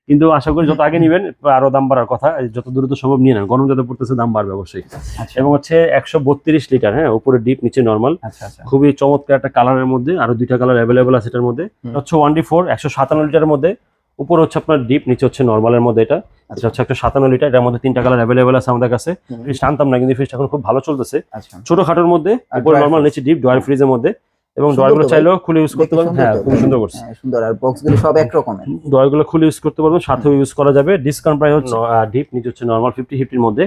কিন্তু আশা করি যত আগে নিবেন আরো দাম বাড়ার কথা, যত দ্রুত সম্ভব নিয়ে নেন, গরম যত পড়তেছে দাম বাড়বে অবশ্যই। এবং হচ্ছে 132 লিটার, হ্যাঁ, উপরে ডিপ নিচে নর্মাল, খুবই চমৎকার একটা কালারের মধ্যে, আরো দুইটা কালার অ্যাভেলেবল আছে এটার মধ্যে। হচ্ছে 1D4 157 লিটারের মধ্যে, উপরে হচ্ছে আপনার ডিপ, নিচে হচ্ছে নর্মালের মধ্যে। এটা হচ্ছে 157 লিটার, এটার মধ্যে 3টা কালার অ্যাভেলেবল আছে আমাদের কাছে। ফ্রিজ টানতাম না, কিন্তু ফ্রিজটা এখন খুব ভালো চলতেছে। ছোটখাটোর মধ্যে, উপরে নর্মাল, নিচে ডিপ, ডয়ার ফ্রিজের মধ্যে। এবং ডয়ারগুলো চাইলেও খুলে ইউজ করতে পারবেন। হ্যাঁ, খুব সুন্দর করছে, সুন্দর। আর বক্সগুলো সব এক রকমের, ডয়ারগুলো খুলে ইউজ করতে পারবেন, সাথেও ইউজ করা যাবে। ডিসকাউন্ট প্রাইস হচ্ছে ডিপ, নিচে হচ্ছে নরমাল 50-50 এর মধ্যে।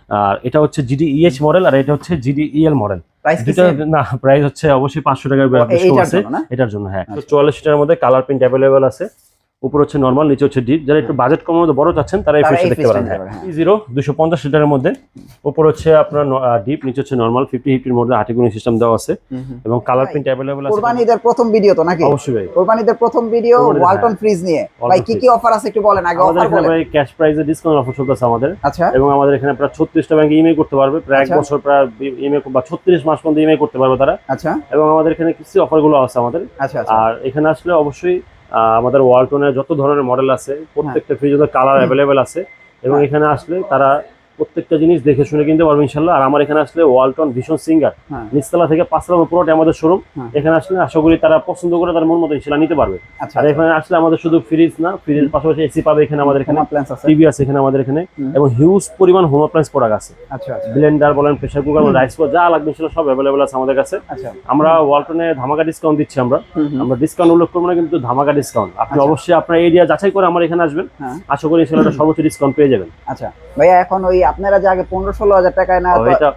আর এটা হচ্ছে GDEH মডেল, আর এটা হচ্ছে GDEL মডেল। দুটো না, প্রাইস হচ্ছে অবশ্যই 500 টাকার বেশি আছে এটার জন্য। হ্যাঁ, 44 লিটারের মধ্যে কালার প্রিন্ট অ্যাভেলেবল আছে। উপর হচ্ছে নরমাল, নিচে হচ্ছে ডিপ। যারা একটু বাজেট কমের মধ্যে বড় চাচ্ছেন তারা এই ফ্রিজটা দেখতে পারেন। E0 250 লিটারের মধ্যে, উপর হচ্ছে আপনার ডিপ, নিচে হচ্ছে নরমাল 50-50 এর মধ্যে আর্টিকুলিং সিস্টেম দেওয়া আছে এবং কালার প্রিন্ট अवेलेबल আছে। কুরবানিদের প্রথম ভিডিও তো নাকি? অবশ্যই ভাই, কুরবানিদের প্রথম ভিডিও ওয়ালটন ফ্রিজ নিয়ে। ভাই কি কি অফার আছে একটু বলেন আগে। অফার বলেন ভাই। ক্যাশ প্রাইসে ডিসকাউন্ট অফার চলতেছে আমাদের। আচ্ছা। এবং আমাদের এখানে প্রায় 36টা ব্যাংক ইএমআই করতে পারবে, প্রায় 1 বছর প্রায় ইএমআই বা 36 মাস পর্যন্ত ইএমআই করতে পারবে তারা। আচ্ছা। এবং আমাদের এখানে কিছু অফারগুলো আছে আমাদের। আচ্ছা। আর এখানে আসলে অবশ্যই আমাদের ওয়ালটনের যত ধরনের মডেল আছে প্রত্যেকটা ফ্রিজের কালার অ্যাভেলেবেল আছে। এবং এখানে আসলে তারা প্রত্যেকটা জিনিস দেখে শুনে কিনতে পারবে ইনশাল্লাহ। আর আমার এখানে আসলে ওয়ালটন ভীষণ সিঙ্গার নিচতলা থেকে 5 তলা পুরোটা আমাদের শোরুম। এখানে আসলে আশা করি তারা পছন্দ করে তার মন মতো ইনশাল্লাহ নিতে পারবে। আর এখানে আসলে আমাদের শুধু ফ্রিজ না, ফ্রিজের পাশাপাশি এসি পাবে এখানে, আমাদের এখানে টিভি আছে এখানে আমাদের এখানে, এবং হিউজ পরিমাণ হোম অ্যাপ্লায়েন্স প্রোডাক্ট আছে। ব্লেন্ডার বলেন, প্রেসার কুকার, রাইস কুকার, যা লাগবে ইনশাল্লাহ সব অ্যাভেলেবল আছে আমাদের কাছে। আমরা ওয়ালটনে ধামাকা ডিসকাউন্ট দিচ্ছি। আমরা ডিসকাউন্ট উল্লেখ করবো না, কিন্তু ধামাকা ডিসকাউন্ট। আপনি অবশ্যই আপনার এরিয়া যাচাই করে আমার এখানে আসবেন, আশা করি ইনশাল্লাহ সর্বোচ্চ ডিসকাউন্ট পেয়ে যাবেন। আচ্ছা ভাইয়া, এখন ওই আপনারা যে আগে 15-16 হাজার টাকায় না,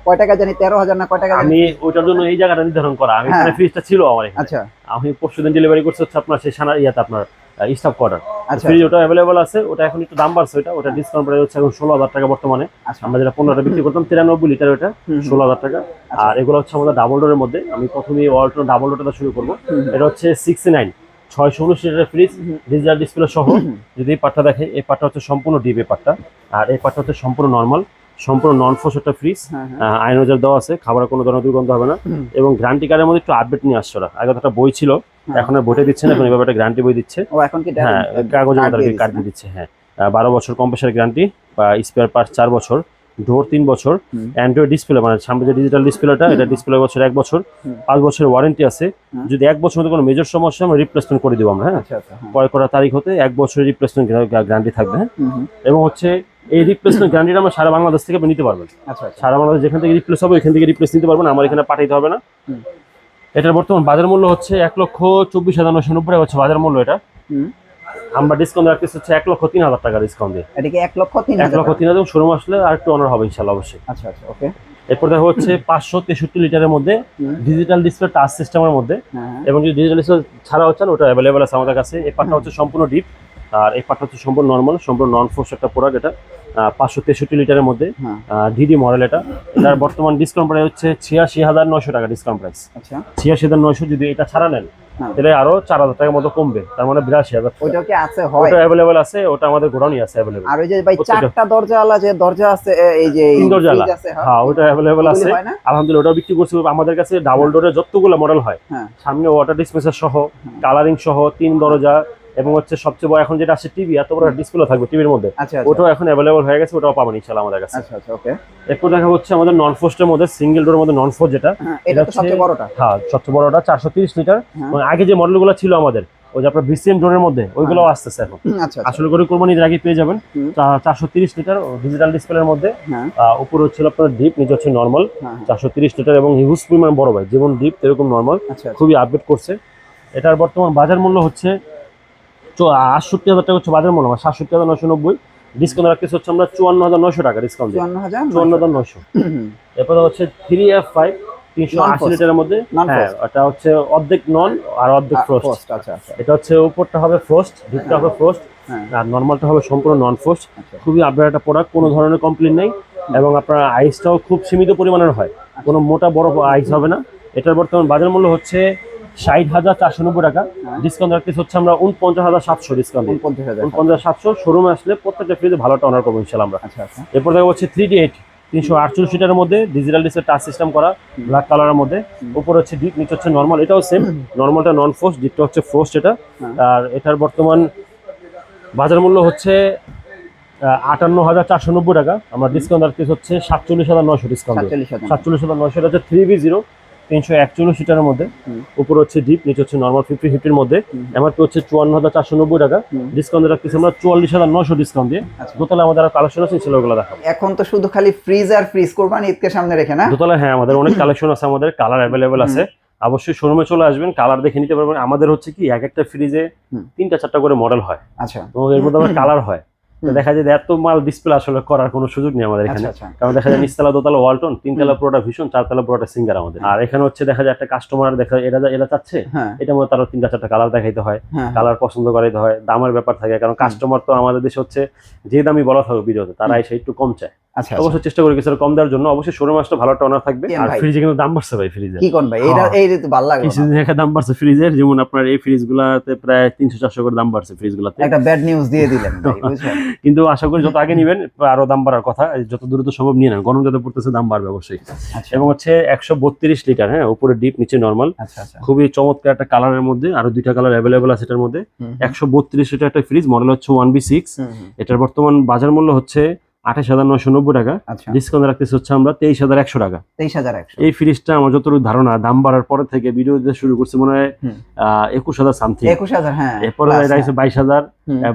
কয় টাকা জানি 13,000 না কয় টাকা? আমি ওইটার জন্য এই জায়গাটা নির্ধারণ করা, আমি এখানে ফ্রিজটা ছিল আমার এখানে। আচ্ছা। আমি পরশুদিন ডেলিভারি করছি হচ্ছে আপনার সেই সানা ইয়াতে আপনার স্টাফ কোয়ার্টার। ফ্রিজ ওটা অ্যাভেলেবল আছে, ওটা এখন একটু দাম বাড়ছে। ওটা ডিসকাউন্ট প্রাইস হচ্ছে এখন 16,000 টাকা বর্তমানে। আমরা যেটা 15টা বিক্রি করতাম 93 লিটার, ওটা 16,000 টাকা। আর এগুলো হচ্ছে আমাদের ডাবল ডোরের মধ্যে। আমি প্রথমে ওয়ালটন ডাবল ডোরটা শুরু করবো। এটা হচ্ছে 69 619 লিটারের ফ্রিজ, ডিজিটাল ডিসপ্লে সহ। যদি এই পার্টটা দেখে, এই পার্টটা হচ্ছে সম্পূর্ণ ডিপ এই পার্টটা, আর এই পার্টটা হচ্ছে সম্পূর্ণ নর্মাল, সম্পূর্ণ নন ফোর্স একটা ফ্রিজ। আয়নোজার দেওয়া আছে, খাবার কোনো ধরনের দুর্গন্ধ হবে না। এবং গ্যারান্টি কার্ডের মধ্যে একটু আপডেট নিয়ে আসছে ওরা। আগে তো একটা বই ছিল, এখন আর বইটা দিচ্ছে না, এখন এভাবে একটা গ্যারান্টি বই দিচ্ছে। হ্যাঁ, কাগজের মধ্যে কার্ড দিয়ে দিচ্ছে। হ্যাঁ, 12 বছর কম্প্রেসার গ্যারান্টি, বা স্পেয়ার পার্টস 4 বছর, ডোর 3 বছর, অ্যান্ড্রয়েড ডিসপ্লে মানে সামনে যে ডিজিটাল ডিসপ্লেটা, এটা ডিসপ্লে বছর 1 বছর, 5 বছরের ওয়ারেন্টি আছে। যদি 1 বছর মধ্যে কোনো মেজর সমস্যা আমরা রিপ্লেসমেন্ট করে দেবো আমরা। হ্যাঁ, ক্রয় করার তারিখ হতে 1 বছরের রিপ্লেসমেন্ট গ্যারান্টি থাকবে। হ্যাঁ, এবং হচ্ছে এই রিপ্লেসমেন্ট গ্যারান্টিটা আমরা সারা বাংলাদেশ থেকে নিতে পারবেন। সারা বাংলাদেশ যেখান থেকে রিপ্লেস হবে ওইখান থেকে রিপ্লেস নিতে পারবেন, আমার এখানে পাঠাইতে হবে না। এটার বর্তমান বাজার মূল্য হচ্ছে 1,24,990 হচ্ছে বাজার মূল্য। এটা আমরা ডিসকাউন্ট রাখতেছি হচ্ছে 1,03,000 টাকা ডিসকাউন্ট দিয়ে। এটাকে 1,03,000 1,03,000 শোরুম আসলে আর একটু অনার হবে ইনশাআল্লাহ অবশ্যই। আচ্ছা, ওকে। এরপর দেখা হচ্ছে 563 লিটারের মধ্যে, ডিজিটাল ডিসপ্লে টাচ সিস্টেমের মধ্যে। এবং যদি ডিজিটাল ডিসপ্লে ছাড়া হচ্ছে ওটা অ্যাভেলেবল আছে আমাদের কাছে। এই পার্টটা হচ্ছে সম্পূর্ণ ডিপ, আর এই পার্টটা হচ্ছে সম্পূর্ণ নর্মাল, সম্পূর্ণ নন ফোর্স একটা প্রোডাক্ট। এটা 563 লিটারের মধ্যে ডিডি মডেল। এটার বর্তমান ডিসকাউন্ট প্রাইস হচ্ছে 86,900 টাকা ডিসকাউন্ট প্রাইস। 86,900। যদি এটা ছাড়া নেন তাহলে আরো 4,000 টাকার মতো কমবে, তার মানে 82,000। ওটা কি আছে? ওটা অ্যাভেলেবল আছে, ওটা আমাদের গোডাউনে আছে অ্যাভেলেবল। আর ওই যে ভাই 4টা দরজাওয়ালা যে দরজা আছে, এই যে 3 দরজাওয়ালা, হ্যাঁ ওটা অ্যাভেলেবল আছে আলহামদুলিল্লাহ। ওটা বিক্রি করছি আমাদের কাছে। ডাবল ডোরের যতগুলো মডেল হয়, সামনে ওয়াটার ডিসপেন্সার সহ, কালারিং সহ, 3 দরজা, এবং হচ্ছে সবচেয়ে বড় এখন যেটা আছে টিভি, এত বড় ডিসপ্লে থাকবে টিভির মধ্যে, ওটাও এখন অ্যাভেলেবল হয়ে গেছে, ওটাও পাবেন ইনশাআল্লাহ আমাদের কাছে। আচ্ছা, ওকে। এরপর দেখা হচ্ছে আমাদের নন ফোর্সের মধ্যে, সিঙ্গেল ডোরের মধ্যে নন ফোর্স, যেটা এটা হচ্ছে সবচেয়ে বড়টা। হ্যাঁ, সবচেয়ে বড়টা 430 লিটার। মানে আগে যে মডেলগুলো ছিল আমাদের, ওই যে আপনার BCM ডোরের মধ্যে, ওইগুলো আসতেছে এখন। আসলে করে কোরবানির আগে পেয়ে যাবেন। 430 লিটার ডিজিটাল ডিসপ্লের মধ্যে, উপরে হচ্ছে আপনার ডিপ, নিচে হচ্ছে নর্মাল। 430 লিটার এবং হিউজ পরিমাণ বড় ভাই, যেমন ডিপ এরকম নর্মাল, খুবই আপডেট করছে। এটার বর্তমান বাজার মূল্য হচ্ছে 68,000 টাকা হচ্ছে বাজার মূল্য, 67,990। ডিসকাউন্ট রাখতেছি হচ্ছে আমরা 54,900 টাকা ডিসকাউন্ট দিই। 54,900। এরপর হচ্ছে 3F5 380 লিটারের মধ্যে। হ্যাঁ, এটা হচ্ছে অর্ধেক নন আর অর্ধেক ফ্রস্ট। এটা হচ্ছে উপরটা হবে ফ্রস্ট, ডিপটা হবে ফ্রস্ট, আর নর্মালটা হবে সম্পূর্ণ নন ফ্রস্ট। খুবই আপডেট একটা প্রোডাক্ট, কোনো ধরনের কমপ্লেইন নেই। এবং আপনার আইসটাও খুব সীমিত পরিমাণের হয়, কোনো মোটা বড় আইস হবে না। এটার বর্তমান বাজার মূল্য হচ্ছে 60,490 টাকা। ডিসকাউন্ট রাখতেছি হচ্ছে আমরা 49,700 ডিসকাউন্ট, 49,700। শোরুমে আসলে প্রত্যেকটা ফ্রিজে ভালোটা অনার করবো ইনশাআল্লাহ আমরা। এরপর দেখা হচ্ছে 3D8 348 লিটারের মধ্যে, ডিজিটাল ডিসপ্লে টাচ সিস্টেম করা, ব্ল্যাক কালারের মধ্যে। উপরে হচ্ছে ডিপ, নিচে হচ্ছে নর্মাল। এটাও সেম, নর্মালটা নন ফোর্স, ডিপটা হচ্ছে ফোর্স এটা। আর এটার বর্তমান বাজার মূল্য হচ্ছে 58,490 টাকা, আমরা ডিসকাউন্ট রাখতেছি হচ্ছে 47,900 ডিসকাউন্ট, 47,900 এটা হচ্ছে 3B0 341 সিটারের মধ্যে, উপরে হচ্ছে ডিপ, নিচে হচ্ছে নরমাল 50-50 মধ্যে, এমআরপি হচ্ছে 54,490 টাকা, ডিসকাউন্ট রাখতেছি আমরা 44,900 ডিসকাউন্ট দিয়ে। দোতলা আমাদের কালেকশন আছে, সেগুলো দেখাবো। এখন তো শুধু খালি ফ্রিজ আর ফ্রিজ কোরবানি ঈদকে সামনে রেখে না? দোতলা হ্যাঁ আমাদের অনেক কালেকশন আছে, আমাদের কালার অ্যাভেলেবেল আছে, অবশ্যই শোরুমে চলে আসবেন, কালার দেখে নিতে পারবেন। আমাদের হচ্ছে কি এক একটা ফ্রিজে 3-4টা করে মডেল হয়, আচ্ছা, তো এর মধ্যে আমার কালার হয়, দেখা যায় এত মাল ডিসপ্লে আসলে করার কোনো সুযোগ নেই আমাদের এখানে, কারণ দেখা যায় নিচতলা দোতলা ওয়ালটন, তিনতলা পুরোটা ভীষণ, চারতলা পুরোটা সিঙ্গার আমাদের। আর এখানে হচ্ছে দেখা যায় একটা কাস্টমার দেখা এরা চাচ্ছে এটা মধ্যে তারা 3-4টা কালার দেখাইতে হয়, কালার পছন্দ করাইতে হয়, দামের ব্যাপার থাকে, কারণ কাস্টমার তো আমাদের দেশে হচ্ছে যে দামই বলা থাকবে ভিডিওতে, তারা এসে একটু কম চায়, অবশ্যই চেষ্টা করি কিছুটা কম দেওয়ার জন্য। অবশ্যই শোরুমে আসলে ভালো একটা অনার থাকবে। আর ফ্রিজে কিন্তু দাম বাড়ছে ভাই, ফ্রিজে কি কোন ভাই, এটা এই তো ভালো লাগে, কিছুদিন একটা দাম বাড়ছে ফ্রিজের, যেমন আপনার এই ফ্রিজগুলোতে প্রায় 300-400 করে দাম বাড়ছে ফ্রিজগুলোতে, একটা ব্যাড নিউজ দিয়ে দিলেন ভাই, বুঝছেন, কিন্তু আশা করি যত আগে নিবেন আরো দাম বাড়ার কথা, যত দ্রুত সম্ভব নিয়ে নেন, গরম যত পড়তেছে দাম বাড়বে অবশ্যই। এবং হচ্ছে 132 লিটার, হ্যাঁ, উপরে ডিপ নিচে নরমাল, খুবই চমৎকার একটা কালারের মধ্যে, আরো দুইটা কালার অ্যাভেলেবেল আছে এটার মধ্যে। 132 লিটার একটা ফ্রিজ, মডেল হচ্ছে 1B6, এটার বর্তমান বাজার মূল্য হচ্ছে 28,990 টাকা, ডিসকাউন্ট রাখতেছি হচ্ছে আমরা 23,100 টাকা। 23,100 এই ফ্রিজটা আমার যতটুকু ধারণা দাম বাড়ার পর থেকে ভিডিও দিতে শুরু করছে মনে হয় 21,000 সামথিং, 21,000, হ্যাঁ, এরপরে এটা হচ্ছে 22,000,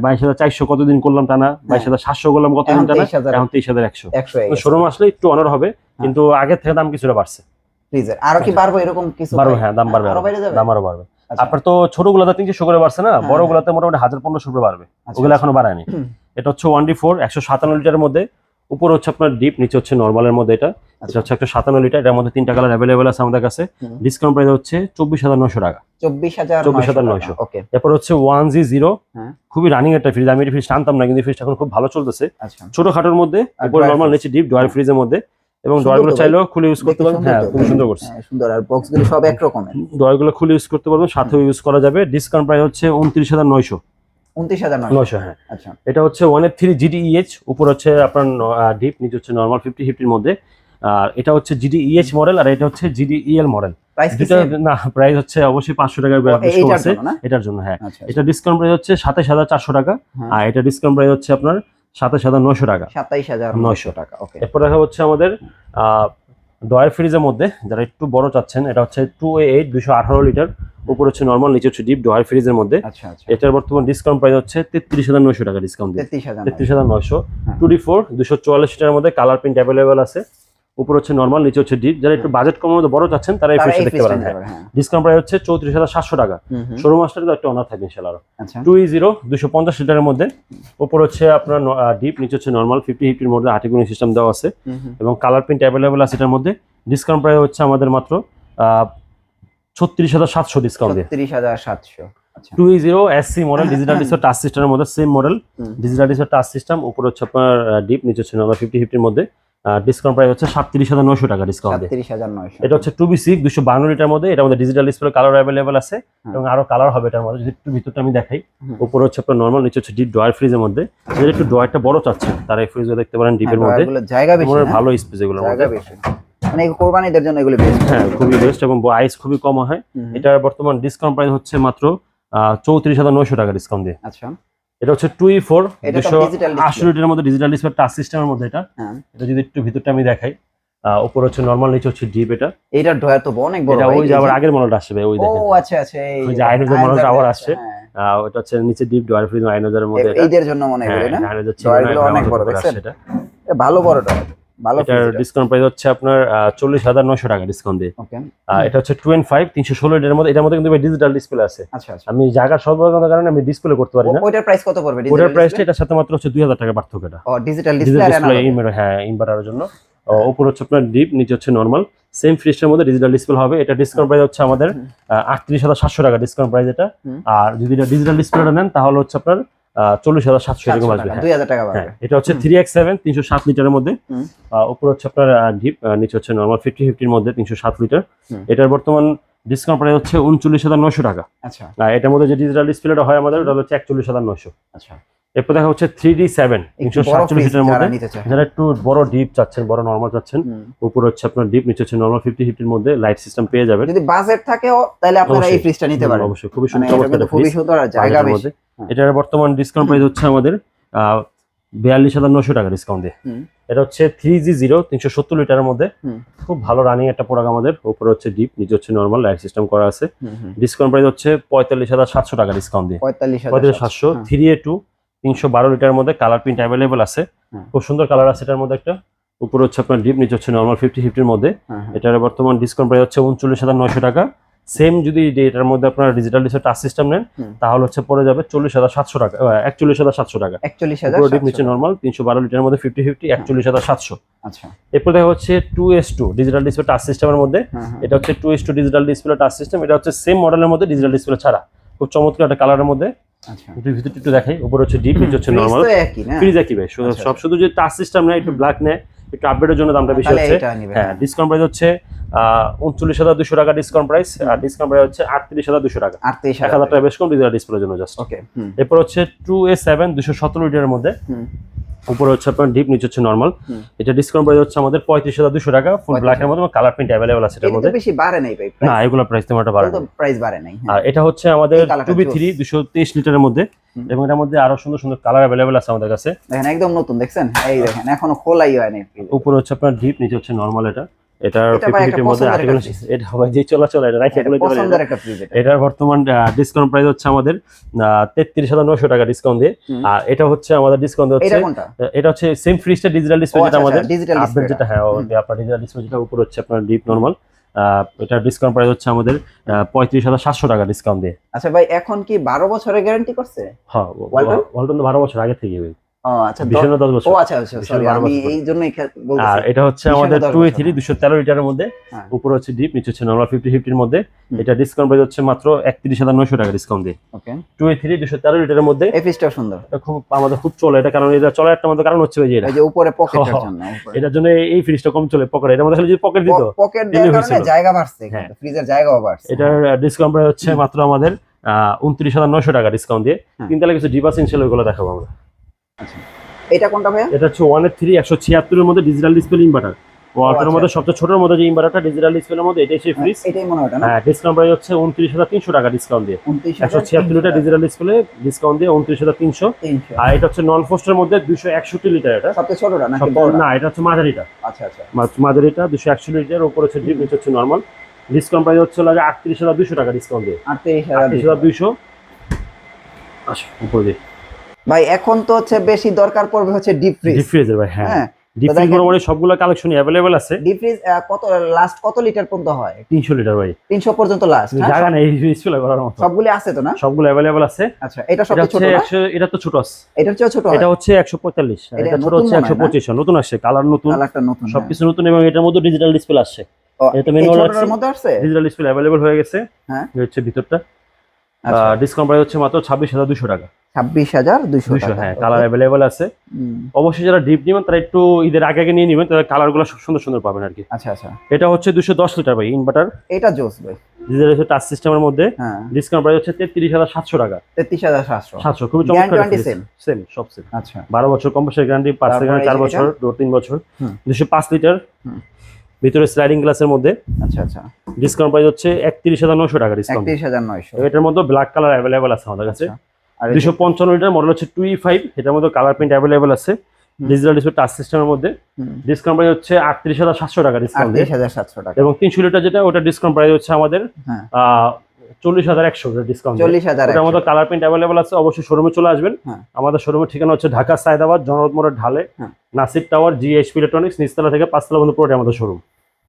22,400 কতদিন করলাম টানা, 22,700 করলাম কতদিন টানা, এখন 23,100। শোরুম আসলে একটু অনার হবে, কিন্তু আগের থেকে দাম কিছুটা বাড়ছে ফ্রিজের। আরো কি বাড়বে এরকম কিছু? বাড়বে, হ্যাঁ, দাম বাড়বে, দাম আরো বাড়বে। আপনার তো ছোটগুলাতে 300 করে বাড়ছে না, বড়গুলাতে মোটামুটি 1,000-1,500 করে বাড়বে, ওগুলো এখনো বাড়ায়নি। এটা হচ্ছে 1D4 157 লিটারের মধ্যে, উপর হচ্ছে আপনার ডিপ, নিচে হচ্ছে নরমালের মধ্যে, এটা হচ্ছে 157 লিটার, এটার মধ্যে 3টা কালার অ্যাভেলেবেল আছে আমাদের কাছে, ডিসকাউন্ট প্রাইস হচ্ছে 24,900 টাকা, 24,900। ওকে, এরপর হচ্ছে 1G0, খুবই রানিং একটা ফ্রিজ, আমি এই ফ্রিজ আনতাম না, কিন্তু ফ্রিজটা এখন খুব ভালো চলতেছে, ছোটখাটোর মধ্যে, উপরে নরমাল, নিচে ডিপ, ডয়ার ফ্রিজের মধ্যে, এবং ডয়ারগুলো চাইলেও খুলে ইউজ করতে পারবেন, হ্যাঁ, খুব সুন্দর করছে, সুন্দর, আর বক্সগুলো সব এক রকমের, ডয়ারগুলো খুলে ইউজ করতে পারবেন, সাথেও ইউজ করা যাবে। ডিসকাউন্ট প্রাইস হচ্ছে 29,900, 29,900, হ্যাঁ। আচ্ছা, এটা হচ্ছে 1F3 GDEH, উপর হচ্ছে আপনার ডিপ, নিচে হচ্ছে নরমাল 50-50 মধ্যে, আর এটা হচ্ছে GDEH মডেল, আর এটা হচ্ছে GDEL মডেল। দুটো না, প্রাইস হচ্ছে অবশ্যই 500 টাকার বেশি আছে এটার জন্য, হ্যাঁ। এটা ডিসকাউন্ট প্রাইস হচ্ছে 27,400 টাকা, আর এটা ডিসকাউন্ট প্রাইস হচ্ছে আপনার 27,900 টাকা, 27,900 টাকা। ওকে, এরপর দেখা হচ্ছে আমাদের ডয়ার ফ্রিজের মধ্যে, যারা একটু বড় চাচ্ছেন, এটা হচ্ছে 2A8 218 লিটার, উপর হচ্ছে নরমাল, নিচে হচ্ছে ডিপ, ডয়ার ফ্রিজের মধ্যে। এটার বর্তমান ডিসকাউন্ট প্রাইস হচ্ছে 33,900 টাকা, ডিসকাউন্ট 33,900। 2D4 244 লিটারের মধ্যে, কালার প্রিন্ট অ্যাভেলেবেল আছে, উপর হচ্ছে নরমাল, নিচে হচ্ছে ডিপ, যারা একটু বাজেট কমের মধ্যে বড় চাচ্ছেন তারা এই ফ্রিজটা দেখতে পারেন। ডিসকাউন্ট প্রাইস হচ্ছে 34,700 টাকা, শোরুম আসলে তো একটা অনার থাকবে ইনশাআল্লাহ। 2E0 250 লিটারের মধ্যে, উপর হচ্ছে আপনার ডিপ, নিচে হচ্ছে নরমাল 50-50 মধ্যে, আর্টিকুলিং সিস্টেম দেওয়া আছে, এবং কালার প্রিন্ট অ্যাভেলেবেল আছে এটার মধ্যে। ডিসকাউন্ট প্রাইস হচ্ছে আমাদের মাত্র 36,700 ডিসকাউন্ট দিয়ে, 36,700। 2E0 SC model, digital display touch সিস্টেমের মধ্যে, same model, digital display touch system, উপর হচ্ছে আপনার ডিপ, নিচে হচ্ছে নরমাল 50-50 মধ্যে। ডিসকাউন্ট প্রাইস হচ্ছে 37,900 টাকা, ডিসকাউন্ট 37,900। এটা হচ্ছে 2B6 252 লিটার মধ্যে, এটার মধ্যে ডিজিটাল ডিসপ্লে কালার অ্যাভেলেবেল আছে, এবং আরো কালার হবে এটার মধ্যে, যদি একটু ভিতরটা আমি দেখাই। উপর হচ্ছে আপনার নরমাল, নিচে হচ্ছে ডিপ, ডয়ার ফ্রিজের মধ্যে, যদি একটু ডয়ারটা বড় চাচ্ছেন তারা এই ফ্রিজও দেখতে পারেন, ডিপের মধ্যে জায়গা বেশি, ভালো স্পেস এগুলোর মধ্যে, মানে কোরবানিদের জন্য এগুলো বেস্ট, হ্যাঁ, খুবই বেস্ট, এবং আইস খুবই কম হয়। এটার বর্তমান ডিসকাউন্ট প্রাইস হচ্ছে মাত্র 34,900 টাকা, ডিসকাউন্ট দিয়ে। আচ্ছা, এটা হচ্ছে 2E4 280 লিটারের মধ্যে, ডিজিটাল ডিসপ্লে টাচ সিস্টেমের মধ্যে, এটা যদি একটু ভিতরটা আমি দেখাই, উপর হচ্ছে নরমাল, নিচে হচ্ছে ডিপ, এটার ডয়ার তো অনেক বড়, এটা ওই যে আবার আগের মডেলটা আসবে, ওই দেখেন, ও আচ্ছা আচ্ছা, এই যে আইনোজার মডেলটা আবার আসছে, ওটা হচ্ছে নিচে ডিপ, ডয়ার ফ্রিজ, আইনোজারের মধ্যে, এইদের জন্য মনে হয় না, ডয়ারগুলো অনেক বড়, দেখছেন, এটা ভালো বড় ডয়ার, ভালো। এটার ডিসকাউন্ট প্রাইস হচ্ছে আপনার 40,900 টাকা, ডিসকাউন্ট দিয়ে। ওকে, এটা হচ্ছে 2N5 316 লিটারের মধ্যে, এটার মধ্যে কিন্তু ডিজিটাল ডিসপ্লে আছে। আচ্ছা, আমি জায়গা স্বল্পতার কারণে আমি ডিসপ্লে করতে পারি না। ওটার প্রাইস কত পড়বে? ওটার প্রাইসটা এটার সাথে মাত্র হচ্ছে 2,000 টাকা পার্থক্য, এটা ডিজিটাল ডিসপ্লে, হ্যাঁ, ইনভার্টারের জন্য। উপর হচ্ছে আপনার ডিপ, নিচে হচ্ছে নরমাল, সেম ফ্রিজটার মধ্যে ডিজিটাল ডিসপ্লে হবে। এটা ডিসকাউন্ট প্রাইস হচ্ছে আমাদের 38,700 টাকা, ডিসকাউন্ট প্রাইস এটা। আর যদি এটা ডিজিটাল ডিসপ্লেটা নেন তাহলে হচ্ছে আপনার 40,700 এরকম আসবে, 2,000 টাকা বাড়বে। এটা হচ্ছে 3X7 307 লিটারের মধ্যে, উপর হচ্ছে আপনার ডিপ, নিচে হচ্ছে নরমাল 50-50 মধ্যে 307 লিটার। এটার বর্তমান ডিসকাউন্ট প্রাইস হচ্ছে 39,900 টাকা। আচ্ছা, এটার মধ্যে যে ডিজিটাল ডিসপ্লেটা হয় আমাদের, ওটা হচ্ছে 41,900। আচ্ছা, এরপর দেখা হচ্ছে 3D7 347 লিটারের মধ্যে, যারা একটু বড় ডিপ চাচ্ছেন, বড় নরমাল চাচ্ছেন, উপর হচ্ছে আপনার ডিপ, নিচে হচ্ছে নরমাল 50-50 মধ্যে, লাইট সিস্টেম পেয়ে যাবেন। যদি বাজেট থাকে তাহলে আপনারা এই ফ্রিজটা নিতে পারেন, অবশ্যই খুবই সুন্দর, খুবই সুন্দর, আর জায়গা বেশি, এটার বর্তমান ডিসকাউন্ট প্রাইস হচ্ছে আমাদের 42,900 টাকা ডিসকাউন্ট দিয়ে। এটা হচ্ছে 3G0 370 লিটারের মধ্যে খুব ভালো রানিং একটা প্রোডাক্ট আমাদের। উপরে হচ্ছে ডিপ, নিচে হচ্ছে নরমাল, লাইট সিস্টেম করা আছে। ডিসকাউন্ট প্রাইস হচ্ছে 45,700 টাকা ডিসকাউন্ট দিয়ে। 45,700 3A2 312 লিটারের মধ্যে কালার প্রিন্ট অ্যাভেলেবল আছে। খুব সুন্দর কালার আছে এটার মধ্যে একটা। উপরে হচ্ছে আপনার ডিপ, নিচে হচ্ছে নরমাল 50-50 এর মধ্যে। এটার বর্তমান ডিসকাউন্ট প্রাইস হচ্ছে 39,900 টাকা। সেম যদি এটার মধ্যে আপনারা ডিজিটাল ডিসপ্লে টাচ সিস্টেম নেন তাহলে হচ্ছে পড়ে যাবে 40,700 টাকা, 41,700 টাকা। 41,700 নিচে নরমাল 312 লিটারের মধ্যে 50-50 41,700। আচ্ছা, এরপর দেখা হচ্ছে 2S2 ডিজিটাল ডিসপ্লে টাচ সিস্টেমের মধ্যে। এটা হচ্ছে 2S2 digital display touch system. এটা হচ্ছে সেম মডেলের মধ্যে ডিজিটাল ডিসপ্লে ছাড়া, খুব চমৎকার একটা কালারের মধ্যে। আচ্ছা, একটু ভিতরটা একটু দেখাই। উপরে হচ্ছে ডিপ, নিচে হচ্ছে নরমাল, ফ্রিজ একই ভাই। সব শুধু যে টাচ সিস্টেম না, একটু ব্ল্যাক নেয়, একটু আপডেটের জন্য দামটা বেশি হচ্ছে। হ্যাঁ, ডিসকাউন্ট প্রাইস হচ্ছে 39,200 টাকা ডিসকাউন্ট প্রাইস। আর ডিসকাউন্ট প্রাইস হচ্ছে 38,200 টাকা, 1,000 টাকা বেশ কম ডিজিটাল ডিসপ্লের জন্য জাস্ট। ওকে। এরপর হচ্ছে 2A7 217 লিটারের মধ্যে। উপরে হচ্ছে আপনার ডিপ, নিচে হচ্ছে নরমাল। এটা ডিসকাউন্ট প্রাইস হচ্ছে আমাদের 35,200 টাকা, ফুল ব্ল্যাক এর মধ্যে, কালার প্রিন্ট अवेलेबल আছে এর মধ্যে। বেশি বাড়ে নাই ভাই, না এগুলো প্রাইস তেমন একটা বাড়ে না, প্রাইস বাড়ে নাই। আর এটা হচ্ছে আমাদের 2B3 223 লিটারের মধ্যে, এবং এর মধ্যে আরো সুন্দর সুন্দর কালার अवेलेबल আছে আমাদের কাছে। দেখেন একদম নতুন, দেখছেন এই দেখেন এখনো খোলাই হয়নি। উপরে হচ্ছে আপনার ডিপ, নিচে হচ্ছে নরমাল। এটার 50-50 এর মধ্যে আর্টিকেল এটা হবে যে চলাচল, এটা রাখে এগুলো দিতে পছন্দের একটা ফ্রিজ। এটার বর্তমান ডিসকাউন্ট প্রাইস হচ্ছে আমাদের 33,900 টাকা ডিসকাউন্ট দিয়ে। আর এটা হচ্ছে আমাদের ডিসকাউন্ট হচ্ছে, এটা হচ্ছে সেম ফ্রিজটা ডিজিটাল ডিসপ্লে যেটা আমাদের আপডেট যেটা, হ্যাঁ আপনার ডিজিটাল ডিসপ্লে যেটা। উপরে হচ্ছে আপনার ডিপ নরমাল। এটা ডিসকাউন্ট প্রাইস হচ্ছে আমাদের 35,700 টাকা ডিসকাউন্ট দিয়ে। আচ্ছা ভাই, এখন কি 12 বছরের গ্যারান্টি করছে? হ্যাঁ, ওয়ালটন তো 12 বছর আগে থেকে ভাই। ও আচ্ছা, 10 বছর। ও আচ্ছা আচ্ছা, সরি আমি এই জন্যই বলতেছি। আর এটা হচ্ছে আমাদের 2A3 213 লিটারের মধ্যে। উপরে হচ্ছে ডিপ, নিচে হচ্ছে নরমাল 50-50 এর মধ্যে। এটা ডিসকাউন্ট প্রাইস হচ্ছে মাত্র 31,900 টাকা ডিসকাউন্ট দিয়ে। ওকে। 2A3 213 লিটারের মধ্যে। এই ফ্রিজটা সুন্দর, এটা খুব আমাদের খুব চলে এটা, কারণ এটা চলার একটা আমাদের কারণ হচ্ছে এই যে এটা, এই যে উপরে পকেটের জন্য, এটার জন্য এই ফ্রিজটা কম চলে। পকেট এর মধ্যে খালি যদি পকেট দিত, পকেট দেওয়ার কারণে জায়গা বাড়ছে, ফ্রিজের জায়গাও বাড়ছে। এটার ডিসকাউন্ট প্রাইস হচ্ছে মাত্র আমাদের 29,900 টাকা ডিসকাউন্ট দিয়ে। তিনতলা কিছু ডিভাস ইনশাল ওইগুলো দেখাবো আমরা। আচ্ছা, এটা কোনটা ভাইয়া? এটা হচ্ছে 1A3 176 এর মধ্যে ডিজিটাল ডিসপ্লে ইনভার্টার। ওয়ালটনের মধ্যে সবচেয়ে ছোটর মধ্যে যে ইনভার্টারটা ডিজিটাল ডিসপ্লের মধ্যে, এটাই সেই ফ্রিজ। এটাই মনে হয় না? হ্যাঁ, ডিসকাউন্ট প্রাইস হচ্ছে 29,300 টাকা ডিসকাউন্ট দিয়ে। 176 লিটার ডিজিটাল ডিসপ্লে ডিসকাউন্ট দিয়ে 29,300। আর এটা হচ্ছে নন ফোস্টের মধ্যে 261 লিটার। এটা সবচেয়ে ছোটটা নাকি বড়টা? না, এটা হচ্ছে মাঝারিটা। আচ্ছা আচ্ছা, মাঝারিটা 261 লিটার। উপরে হচ্ছে ডিপ, নিচে হচ্ছে নরমাল। ডিসকাউন্ট প্রাইস হচ্ছে 38,200 টাকা ডিসকাউন্ট দিয়ে। 38,200। আচ্ছা, উপরে দিয়ে ভাই এখন তো হচ্ছে বেশি দরকার পড়বে হচ্ছে ডিপ ফ্রিজ। ডিপ ফ্রিজের ভাই, হ্যাঁ ডিপ ফ্রিজ মোটামুটি সবগুলো কালেকশনই अवेलेबल আছে। ডিপ ফ্রিজ কত লাস্ট কত লিটার পর্যন্ত হয়? 300 লিটার ভাই। 300 পর্যন্ত লাস্ট। জায়গা নেই ফ্রিজ চলে করার মতো। সবগুলো আছে তো না? সবগুলো अवेलेबल আছে। আচ্ছা, এটা সবচেয়ে ছোট না? এটা তো ছোট আছে। এটার চেয়ে ছোট? এটা হচ্ছে 145, এটা ছোট হচ্ছে 125। নতুন আসছে, কালার নতুন, কালারটা নতুন, সবকিছু নতুন, এবং এটার মধ্যে ডিজিটাল ডিসপ্লে আসছে। এটা ম্যানুয়াল আছে, মধ্যে আছে ডিজিটাল ডিসপ্লে अवेलेबल হয়ে গেছে। হ্যাঁ, এই হচ্ছে ভিতরটা। ডিসকাউন্ট প্রাইস হচ্ছে মাত্র 26,200 টাকা। 26,200 টাকা। হ্যাঁ, কালার अवेलेबल আছে। অবশ্যই যারা ডিপ নেবেন তারা একটু ঈদের আগে আগে নিয়ে নেবেন, তাহলে কালারগুলো সুন্দর সুন্দর পাবেন আর কি। আচ্ছা আচ্ছা, এটা হচ্ছে 210 লিটার ভাই ইনভার্টার। এটা জোস ভাই, ডিজিটাল টাচ সিস্টেমের মধ্যে। হ্যাঁ, ডিসকাউন্ট প্রাইস হচ্ছে 33,700 টাকা। 33,700। খুবই চমৎকার। সেম সব সেম। আচ্ছা, 12 বছর কম্প্রেসার গ্যারান্টি, 5 সেকেন্ড 4 বছর, 2-3 বছর। 205 লিটার ভিতরে স্লাইডিং গ্লাসের মধ্যে। আচ্ছা আচ্ছা, ডিসকাউন্ট প্রাইস হচ্ছে 31,900 টাকা ডিসকাউন্ট। 31,900। এটার মধ্যে ব্ল্যাক কালার अवेलेबल আছে আমাদের কাছে। আর 255 লিটার মডেল হচ্ছে 2E5, এটার মধ্যে কালার প্রিন্ট अवेलेबल আছে ডিজিটাল ডিসপ্লে টাচ সিস্টেমের মধ্যে। ডিসকাউন্ট প্রাইস হচ্ছে 38,700 টাকা ডিসকাউন্ট। 38,700 টাকা। এবং 300 লিটার যেটা, ওটা ডিসকাউন্ট প্রাইস হচ্ছে আমাদের 40,100 ডিসকাউন্ট। 40,100। এটার মধ্যে কালার প্রিন্ট अवेलेबल আছে। অবশ্যই শোরুমে চলে আসবেন। আমাদের শোরুমের ঠিকানা হচ্ছে ঢাকা সায়দাবাদ জনরত মোড়ের ঢালে নাসির টাওয়ার, GHP ইলেকট্রনিক্স, নিচতলা থেকে 5 তলা পর্যন্ত পুরোটাই আমাদের শোরুম।